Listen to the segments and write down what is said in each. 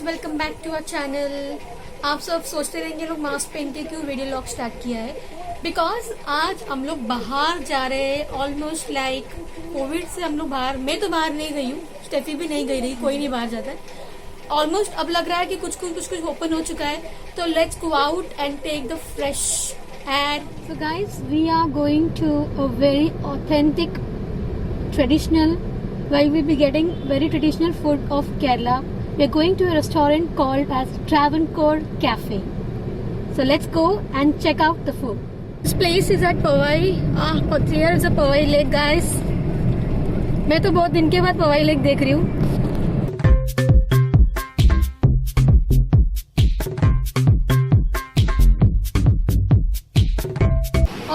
Welcome back to our channel. आप सब सोचते रहेंगे लोग मास्क पहन के क्यों वीडियो लॉग स्टार्ट किया है। बिकॉज आज हम लोग बाहर जा रहे हैं। ऑलमोस्ट लाइक कोविड से हम लोग बाहर, मैं तो बाहर नहीं गई हूँ, स्टेफी भी नहीं गई रही, कोई नहीं बाहर जाता है। ऑलमोस्ट अब लग रहा है कि कुछ ओपन हो चुका है, तो let's go out and take the fresh air. So guys, we are going to a very authentic traditional, where we'll be getting very traditional food of Kerala. We're going to a restaurant called as Travancore Cafe. So let's go and check out the food. This place is at Powai. Here is a Powai Lake, guys. मैं तो बहुत दिन के बाद Powai Lake देख रही हूँ।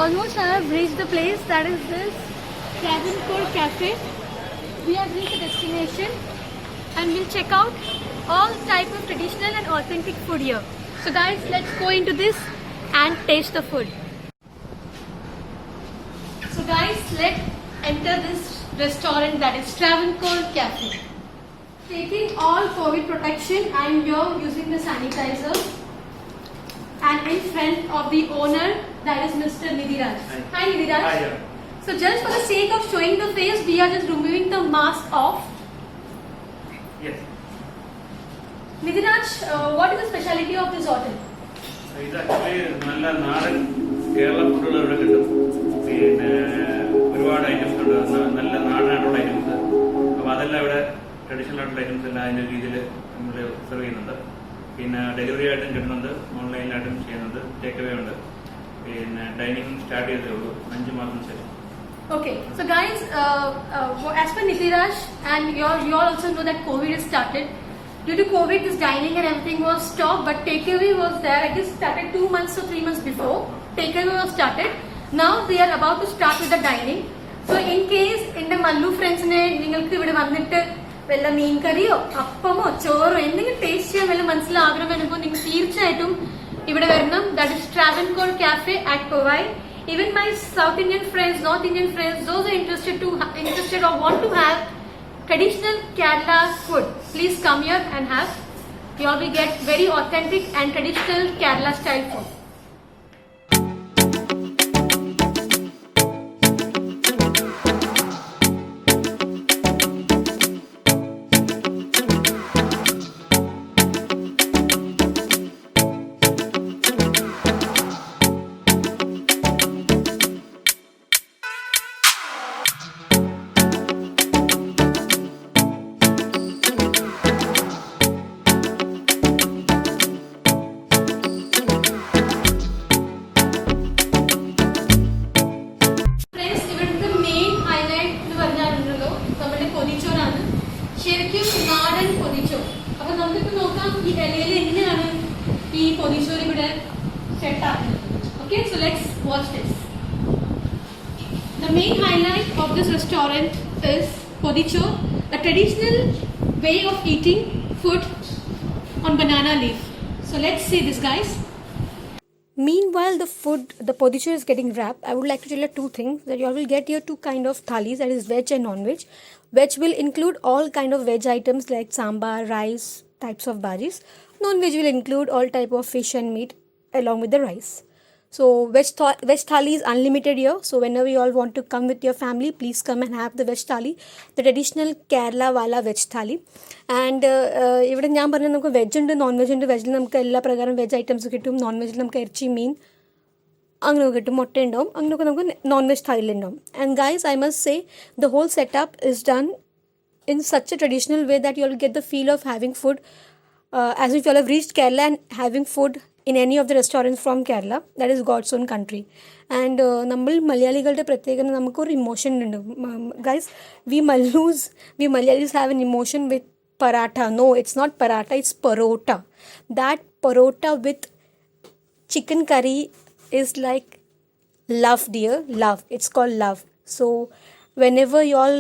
Almost I have reached the place, that is this Travancore Cafe. We have reached the destination and we'll check out all type of traditional and authentic food here. So guys, let's go into this and taste the food. So guys, let's enter this restaurant, that is Travancore Cafe. Taking all COVID protection, I am here using the sanitizer. And in front of the owner, that is Mr. Nidhiraj. Hi Nidhiraj. Hi. Yeah. So just for the sake of showing the face, we are just removing the mask off. Yes. Nidhiraj, what is the speciality of this hotel? ഇത് actually നല്ല നാടൻ കേരള ഫുഡുകൾ ഇവിടെ കിട്ടും. പിന്നെ ഒരുപാട് items ഉണ്ട്, നല്ല നാടനായിട്ടുള്ള ഐറ്റംസ്. അപ്പോൾ അതെല്ലാം ഇവിടെ ട്രഡീഷണൽ ആയിട്ടുള്ള ഐറ്റംസ് എല്ലാം അതിൻ്റെ രീതിയിൽ നമ്മൾ സെർവ് ചെയ്യുന്നുണ്ട്. പിന്നെ ഡെലിവറി ആയിട്ടും കിട്ടുന്നുണ്ട്, ഓൺലൈനിലായിട്ടും ചെയ്യുന്നുണ്ട്, ടേക്ക് അവേ ഉണ്ട്. പിന്നെ ഡൈനിങ് സ്റ്റാർട്ട് ചെയ്തേ ഉള്ളൂ 5 മാസം ശേഷം. Okay, so guys, as per Nidhiraj, and you all also know that COVID has started. Due to COVID, this dining and everything was stopped, but takeaway was there. I guess started 2 months or 3 months before. Takeaway was started. Now we are about to start with the dining. So in case in the Mallu friends ne ningalku ivide vannittu vella meen kariyo appamo choro endingu taste cheyan vella manasilagram enakku ningal theerchayattum ivide varanam. That is Travancore Cafe at Powai. Even my South Indian friends, North Indian friends, those are interested or want to have traditional Kerala food, please come here and have. You all will get very authentic and traditional Kerala style food. ശരിക്കും നാടൻ പൊതിച്ചോ. അപ്പൊ നമുക്കിപ്പോ നോക്കാം ഈ ഇലയിൽ എങ്ങനെയാണ് ഈ പൊതിച്ചോറ് ഇവിടെ സെറ്റ് ആക്കുന്നത്. Okay, so let's watch this. The main highlight of this restaurant is podicho, a traditional way of eating food on banana leaf. So let's see this, guys. Meanwhile, the podicho is getting wrapped. I would like to tell you 2 things. That you all will get here 2 kind of thalis, that is veg and non-veg. Veg will include all kind of veg items like sambar, rice, types of bhajis. Non-veg will include all type of fish and meat along with the rice. So veg thali is unlimited here. So whenever you all want to come with your family, please come and have the veg thali, the traditional Kerala wala veg thali. And ഇവിടെ ഞാൻ പറഞ്ഞത് നമുക്ക് veg ഉണ്ട്, non veg ഉണ്ട്. വെജിൽ നമുക്ക് എല്ലാ പ്രകാരം veg items കിട്ടും. നോൺ വെജിൽ നമുക്ക് ഇറച്ചി, മീൻ അങ്ങനെയൊക്കെ കിട്ടും, മുട്ട ഉണ്ടാവും. അങ്ങനെയൊക്കെ നമുക്ക് നോൺ വെജ് thali ഉണ്ടാവും. And guys, I must say the whole setup is done in such a traditional way that you all get the feel of having food as if you all have reached Kerala and having food in any of the restaurants from Kerala. That is God's own country. And നമ്മൾ മലയാളികളുടെ പ്രത്യേകത, നമുക്കൊരു emotion ഉണ്ട് guys. we Malayalis have an emotion with paratha. No, it's not paratha, it's parota. That parota with chicken curry is like love, dear, love. It's called love. So whenever you all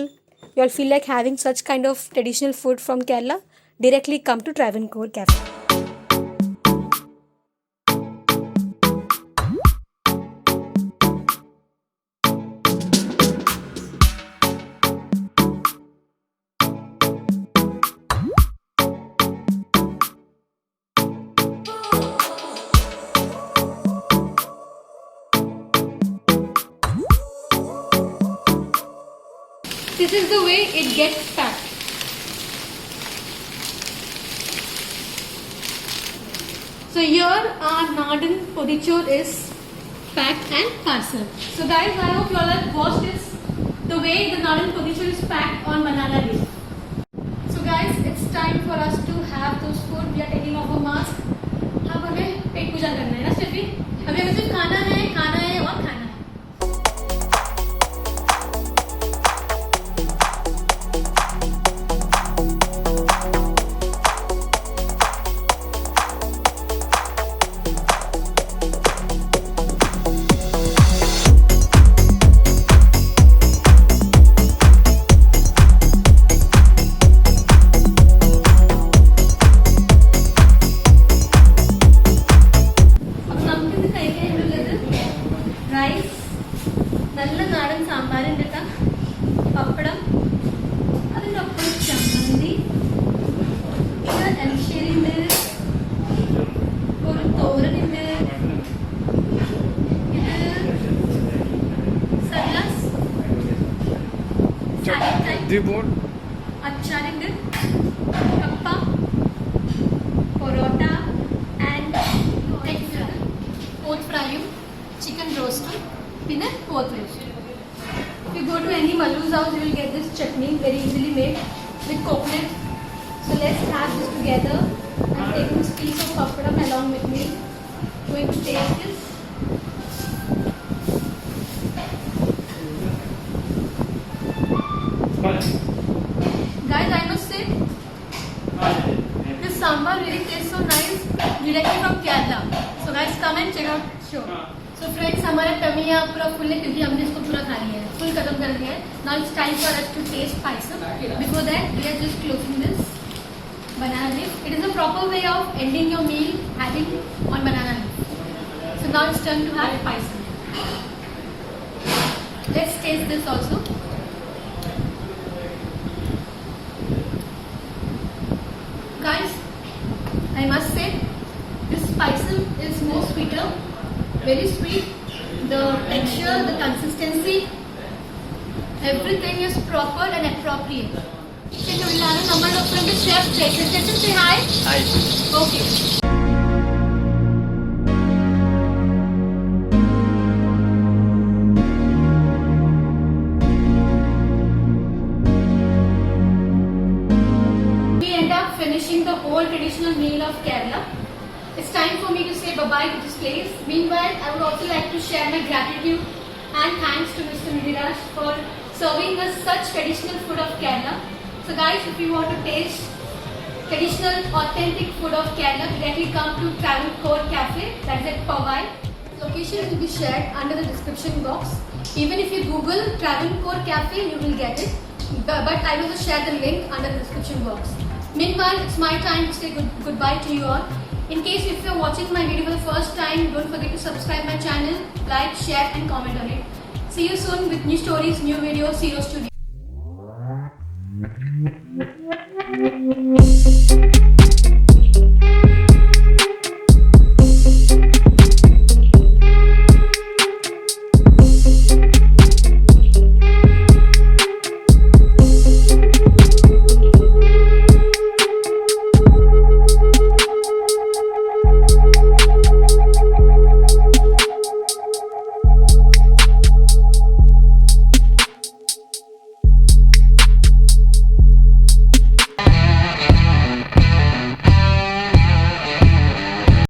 feel like having such kind of traditional food from Kerala, directly come to Travancore Cafe. This is the way it gets packed. So here our Nadan Podichor is packed and parcel. So guys, I hope you all have watched this, the way the Nadan Podichor is packed on banana leaf. So guys, it's time for us to have those food. We are taking off our mask. अब हमें पेट पूजा करना है ना Steffi? हमें सिर्फ खाना है और खाना है. റൈസ്, നല്ല നാടൻ സാമ്പാറിൻ്റെ പപ്പടം, അതിൻ്റെ ഒപ്പം ചമ്മന്തി, എലിശ്ശേരിയുണ്ട്, ഒരു തോരനുണ്ട്, ഇത് സലാസ്, അച്ചാറുണ്ട്, കപ്പ, പൊറോട്ട ആൻഡ് എഗ് പോത്ത് ഫ്രൈയും chicken roast, പിന്നെ pork ribs. If you go to any Mallu's house, you will get this chutney very easily made with coconut. So let's have this together. I'm taking this piece of papadam along with me. Going to taste this. Guys, I must say, this sambar really tastes so nice, directly from Kerala. So guys, come and check out. Sure. So friends, हमारा टमिया पूरा full है क्योंकि हमने इसको पूरा खा लिया है, फुल खत्म कर दिया है. Now it's time for us to taste paisam. Before that, we are just closing this banana leaf. It is a proper way of ending your meal having on banana leaf. So now it's time to have paisam. Let's taste this also. Guys, I must say, this paisam is more sweeter. Very sweet. The texture, the consistency, everything is proper and appropriate. So number of from the chef, Jason, say hi. Hi. Okay. We end up finishing the whole traditional meal of Kerala. It's time for me to say bye-bye to this place. Meanwhile, I would also like to share my gratitude and thanks to Mr. Niraj for serving us such traditional food of Kerala. So guys, if you want to taste traditional, authentic food of Kerala, directly come to Travancore Cafe. That's at Powai. Location will be shared under the description box. Even if you Google Travancore Cafe, you will get it. But I will share the link under the description box. Meanwhile, it's my time to say goodbye to you all. In case if you're watching my video for the first time, don't forget to subscribe my channel, like, share and comment on it. See you soon with new stories, new videos, Zero Studio.